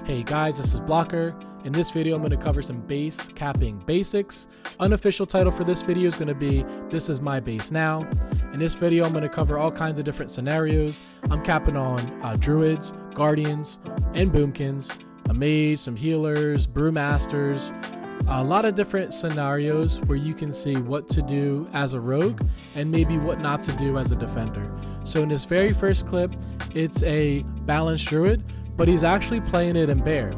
Hey guys, this is Blockr. In this video, I'm going to cover some base capping basics. Unofficial title for this video is going to be This is my base now. In this video, I'm going to cover all kinds of different scenarios. I'm capping on druids, guardians, and boomkins, a mage, some healers, brewmasters, a lot of different scenarios where you can see what to do as a rogue and maybe what not to do as a defender. So in this very first clip, it's a balanced druid, but he's actually playing it in bear.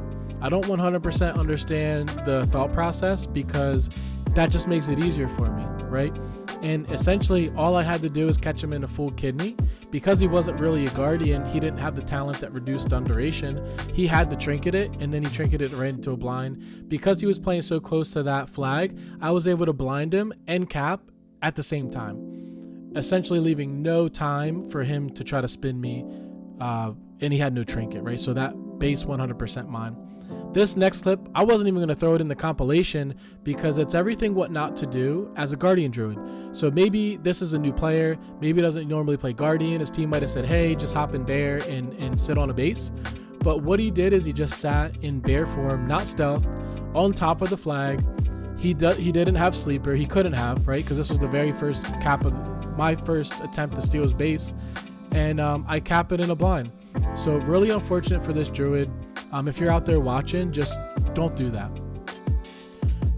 I don't 100% understand the thought process because that just makes it easier for me, right? And essentially all I had to do is catch him in a full kidney. Because he wasn't really a guardian, he didn't have the talent that reduced on duration. He had to trinket it, and then he trinketed right into a blind. Because he was playing so close to that flag, I was able to blind him and cap at the same time, essentially leaving no time for him to try to spin me, and he had no trinket, right? So that base 100% mine. This next clip, I wasn't even going to throw it in the compilation because it's everything what not to do as a guardian druid. So maybe this is a new player, maybe doesn't normally play guardian. His team might have said, hey, just hop in bear and sit on a base. But what he did is he just sat in bear form, not stealth, on top of the flag. He didn't have sleeper. He couldn't have, right? Because this was the very first cap of my first attempt to steal his base. And I cap it in a blind. So really unfortunate for this druid. If you're out there watching, just don't do that.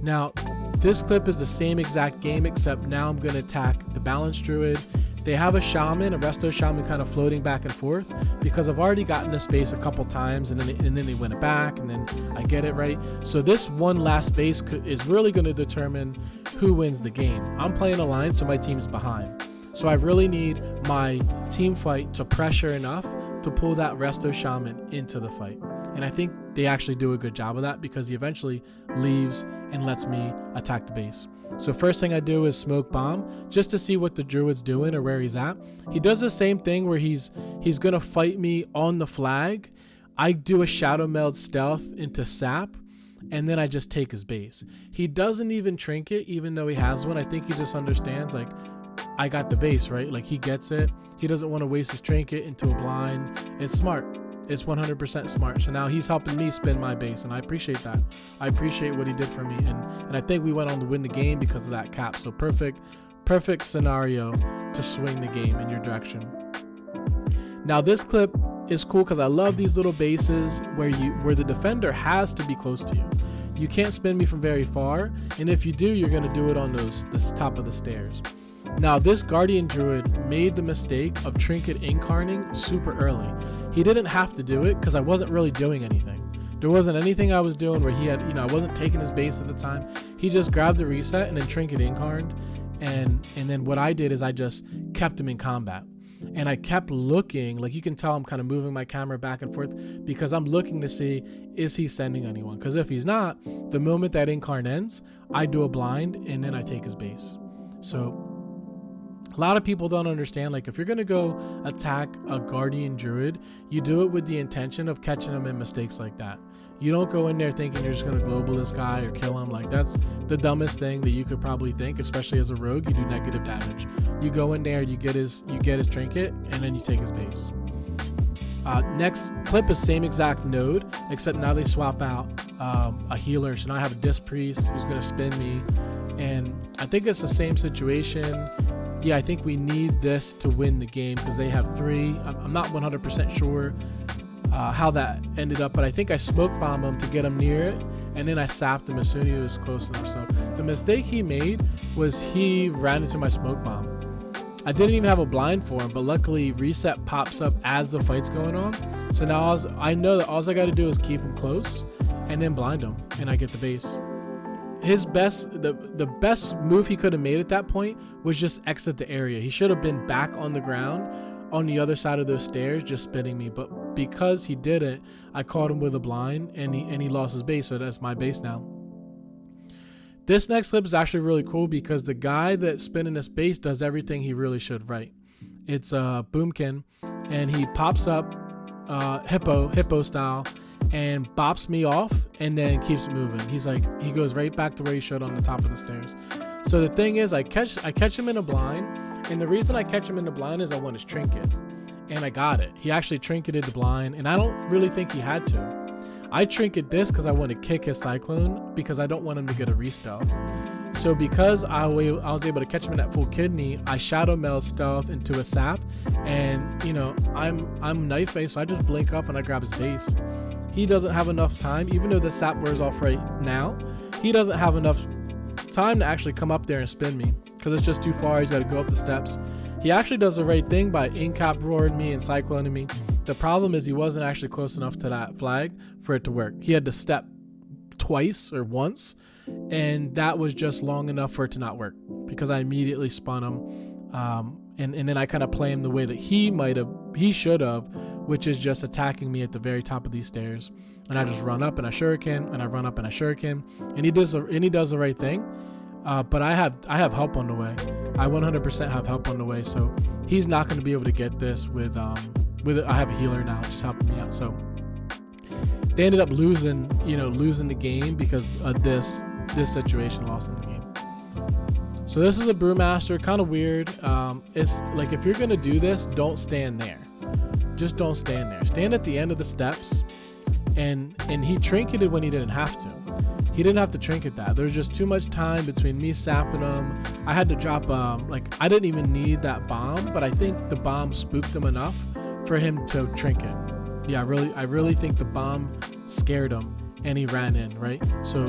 Now, this clip is the same exact game, except now I'm going to attack the balanced druid. They have a shaman, a resto shaman, kind of floating back and forth because I've already gotten this base a couple times and then they win it back and then I get it right. So this one last base is really going to determine who wins the game. I'm playing alliance, so my team's behind. So I really need my team fight to pressure enough to pull that resto shaman into the fight. And I think they actually do a good job of that because he eventually leaves and lets me attack the base. So first thing I do is smoke bomb just to see what the druid's doing or where he's at. He does the same thing where he's gonna fight me on the flag. I do a shadow meld stealth into sap and then I just take his base. He doesn't even trinket even though he has one. I think he just understands, like, I got the base, right? Like, he gets it. He doesn't want to waste his trinket into a blind. It's smart. It's 100% smart. So now he's helping me spin my base, and I appreciate that. I appreciate what he did for me, and I think we went on to win the game because of that cap. So perfect scenario to swing the game in your direction. Now this clip is cool because I love these little bases where the defender has to be close to you. You can't spin me from very far, and if you do, you're going to do it on this top of the stairs. Now this guardian druid made the mistake of trinket incarning super early. He didn't have to do it because I wasn't really doing anything. There wasn't anything I was doing where he had, I wasn't taking his base at the time. He just grabbed the reset and then trinket incarned. And then what I did is I just kept him in combat. And I kept looking, like you can tell I'm kind of moving my camera back and forth because I'm looking to see, is he sending anyone? Because if he's not, the moment that incarn ends, I do a blind and then I take his base. So a lot of people don't understand, like, if you're going to go attack a guardian druid, you do it with the intention of catching him in mistakes like that. You don't go in there thinking you're just going to global this guy or kill him. Like, that's the dumbest thing that you could probably think, especially as a rogue. You do negative damage. You go in there, you get his trinket, and then you take his base. Next clip is same exact node, except now they swap out a healer. So now I have a disc priest who's going to spin me, and I think it's the same situation. Yeah, I think we need this to win the game because they have 3. I'm not 100% sure how that ended up, but I think I smoke bombed him to get him near it, and then I sapped him as soon as he was close enough. So the mistake he made was he ran into my smoke bomb. I didn't even have a blind for him, but luckily reset pops up as the fight's going on. So now I know that all I got to do is keep him close and then blind him, and I get the base. The best move he could have made at that point was just exit the area. He should have been back on the ground on the other side of those stairs just spinning me, but because he did it, I caught him with a blind and he lost his base, so that's my base now. This next clip is actually really cool because the guy that's spinning this base does everything he really should right. It's a boomkin, and he pops up hippo style and bops me off and then keeps moving. He goes right back to where he should on the top of the stairs. So the thing is, I catch him in a blind, and the reason I catch him in the blind is I want his trinket, and I got it. He actually trinketed the blind, and I don't really think he had to. I trinket this because I want to kick his Cyclone because I don't want him to get a re-stealth. So because I was able to catch him in that full kidney, I shadow meld stealth into a sap, and you know, I'm knife based, so I just blink up and I grab his base. He doesn't have enough time, even though the sap wears off right now, he doesn't have enough time to actually come up there and spin me because it's just too far. He's got to go up the steps. He actually does the right thing by in-cap roaring me and cycloning me. The problem is he wasn't actually close enough to that flag for it to work. He had to step twice or once, and that was just long enough for it to not work because I immediately spun him, and then I kind of play him the way that he should have, which is just attacking me at the very top of these stairs, and I just run up and I shuriken, and I run up and I shuriken, and he does the right thing. But I have help on the way. I 100% have help on the way, so he's not going to be able to get this with I have a healer now just helping me out. So they ended up losing the game because of this situation, lost in the game. So this is a brewmaster, kind of weird. It's like, if you're going to do this, don't stand there. Just don't stand there. Stand at the end of the steps, and he trinketed when he didn't have to. He didn't have to trinket that. There was just too much time between me sapping him. I had to drop, I didn't even need that bomb, but I think the bomb spooked him enough for him to trinket. Yeah, I really think the bomb scared him and he ran in, right? So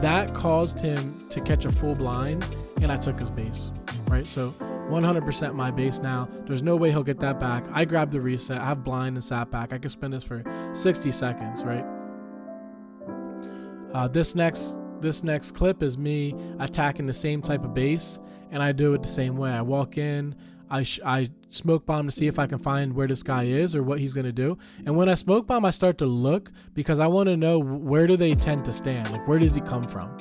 that caused him to catch a full blind, and I took his base, right? So 100% my base now. There's no way he'll get that back. I grabbed the reset. I have blind and sap back. I can spin this for 60 seconds, right? This next clip is me attacking the same type of base, and I do it the same way. I walk in, I smoke bomb to see if I can find where this guy is or what he's gonna do. And when I smoke bomb, I start to look because I want to know where do they tend to stand, like where does he come from.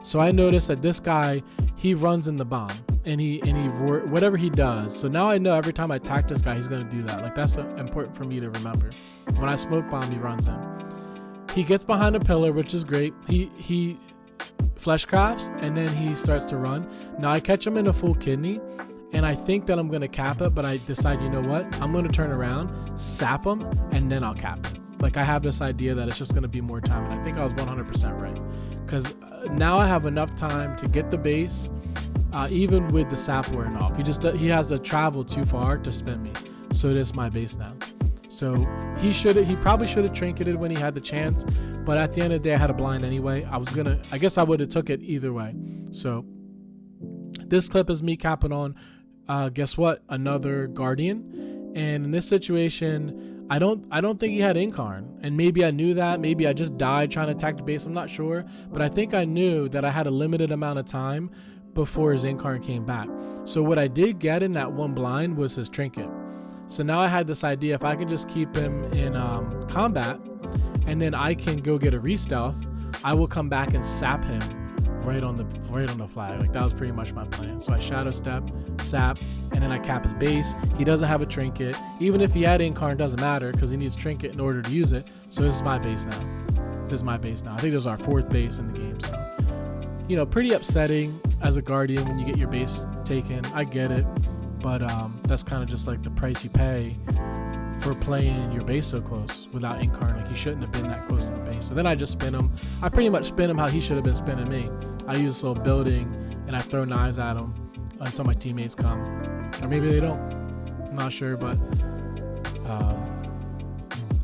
So I notice that this guy, he runs in the bomb, and he whatever he does. So now I know every time I attack this guy, he's gonna do that. Like, that's important for me to remember. When I smoke bomb, he runs in. He gets behind a pillar, which is great. He flesh crafts, and then he starts to run. Now I catch him in a full kidney, and I think that I'm gonna cap it, but I decide, you know what? I'm gonna turn around, sap him, and then I'll cap it. Like, I have this idea that it's just gonna be more time, and I think I was 100% right, because now I have enough time to get the base, even with the sap wearing off. He has to travel too far to spin me, so it is my base now. So he probably should have trinketed when he had the chance, but at the end of the day, I had a blind anyway. I guess I would have took it either way. So this clip is me capping on, guess what? Another Guardian. And in this situation, I don't think he had Incarn, and maybe I knew that. Maybe I just died trying to attack the base. I'm not sure, but I think I knew that I had a limited amount of time before his Incarn came back. So what I did get in that one blind was his trinket. So now I had this idea, if I could just keep him in combat, and then I can go get a re-stealth, I will come back and sap him right on the flag. Like, that was pretty much my plan. So I shadow step, sap, and then I cap his base. He doesn't have a trinket. Even if he had Incarn, doesn't matter because he needs trinket in order to use it. So this is my base now. I think this is our 4th base in the game. So, pretty upsetting as a Guardian when you get your base taken. I get it. But that's kind of just like the price you pay for playing your base so close without Incarn. Like, you shouldn't have been that close to the base. So then I just spin him. I pretty much spin him how he should have been spinning me. I use this little building, and I throw knives at him until my teammates come. Or maybe they don't. I'm not sure, but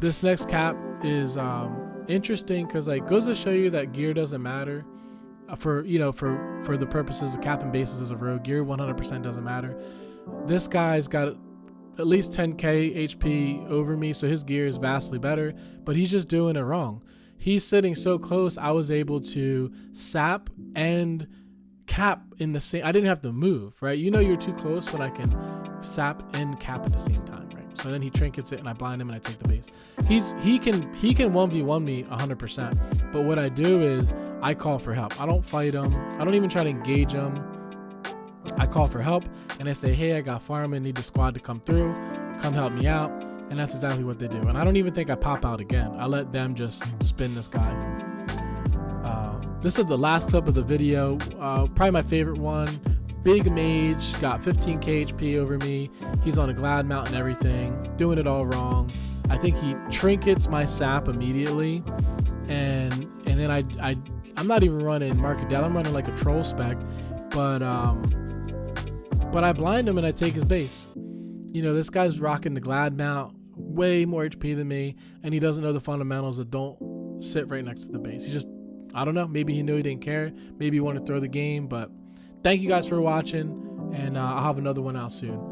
this next cap is interesting because, like, goes to show you that gear doesn't matter. For the purposes of capping bases as a rogue, gear 100% doesn't matter. This guy's got at least 10k HP over me, so his gear is vastly better, but he's just doing it wrong. He's sitting so close, I was able to sap and cap in the same. I didn't have to move, right? You're too close when I can sap and cap at the same time, right? So then he trinkets it, and I blind him, and I take the base. He can 1v1 me 100%, but what I do is I call for help. I don't fight him. I don't even try to engage him. I call for help, and I say, hey, I got firemen, need the squad to come through, come help me out, and that's exactly what they do. And I don't even think I pop out again. I let them just spin this guy. This is the last clip of the video, probably my favorite one. Big mage, got 15k HP over me. He's on a glad mount and everything, doing it all wrong. I think he trinkets my sap immediately, and then I'm not even running Market Death. I'm running like a troll spec, but I blind him and I take his base. You know, this guy's rocking the Glad Mount, way more HP than me, and he doesn't know the fundamentals that don't sit right next to the base. He just, I don't know, maybe he knew he didn't care, maybe he wanted to throw the game. But thank you guys for watching, and I'll have another one out soon.